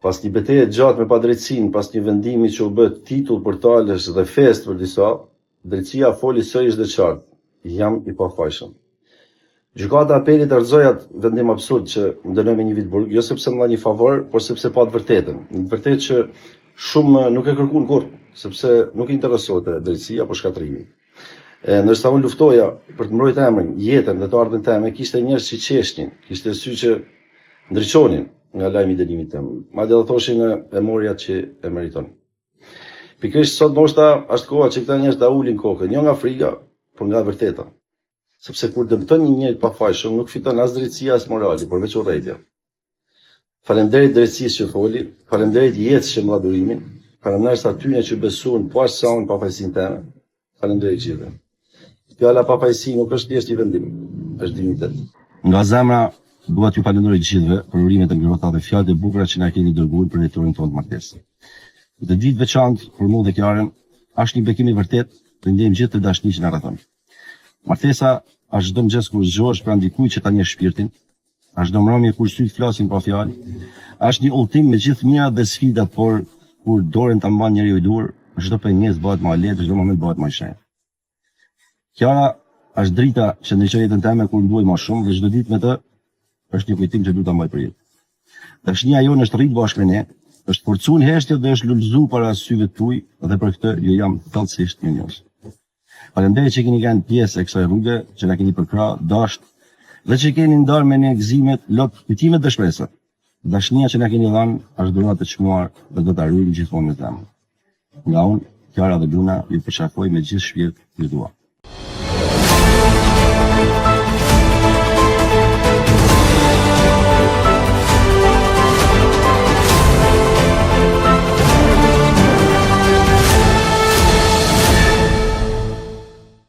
pas një betejë gjatë me padrejtësinë, pas një vendimi që u bë titull portalesh dhe fest për disa, drejtësia foli sërish dhe qartë: jam i pafajshëm. Gjykata e apelit argëzoi atë vendim absurd që më dënoi me 1 vit burg, jo sepse më dha një favor, por sepse pa të vërtetën. Një vërtetë që shumë nuk e kërkuan kurrë, sepse nuk i interesonte drejtësia apo shkatrimi. Ndërsa unë luftoja për të mbrojtur emrin, jetën dhe të ardhmen time, kishte njerëz që qeshnin, kishte sy që ndriçonin nga lajmi i dënimit tim. Madje do thoshin e mori atë që e meriton. Pikërisht sot ndoshta është koha që këta njerëz ta ulin kokën, jo nga frika, por nga vërteta. Sepse kur dëmton një njeri pafajshëm, nuk fiton as drejtësia as morali, por veç urrëtia. Faleminderit drejtësisë që foli, faleminderit jetës që më dha durimin, faleminderit atyre që besuan po as sa unë pafajësinë time. Faleminderit gjithëve. Fjala pafajësi nuk është thjesht një vendim, është dinjitet. Nga zemra dua t'ju falenderoj gjithëve për urimet e ngrohta dhe fjalët e bukura që na keni dërguar për rretorin tonë të martesës. Këtë ditë veçantë për mua dhe Kiarën është një bekim i vërtet të ndjejmë gjithë të dashni që na rrethon. Martesa është çdo mëngjes kur zgjohesh pranë dikujt që ta njeh shpirtin, është çdo mbrëmje kur syt flasin pa fjalë, është një udhtim me gjithë mirat dhe sfidat, por kur dorën ta mban njeriu i dur, çdo pengesë bëhet më lehtë, çdo moment bëhet më i shenjtë. Kiara është drita që ndriçon jetën time kur duaj më shumë dhe çdo ditë me të është një kujtim që duhet ta mbaj për jetë. Dashnia jonë është rrit bashkë me ne, është forcuar heshtje dhe është lulëzuar para syve tuaj dhe për këtë ju jam thellësisht mirënjohës. Faleminderit që keni qenë pjesë e kësaj rruge, që na keni përkrah, dasht dhe që keni ndarë me ne gëzimet, lot, kujtimet dhe shpresat. Dashnia që na keni dhënë është dhuratë të çmuar dhe do ta ruajmë gjithmonë me zemër. Nga unë, Kiara dhe Luna, ju përshafoj me gjithë shpirt, ju dua.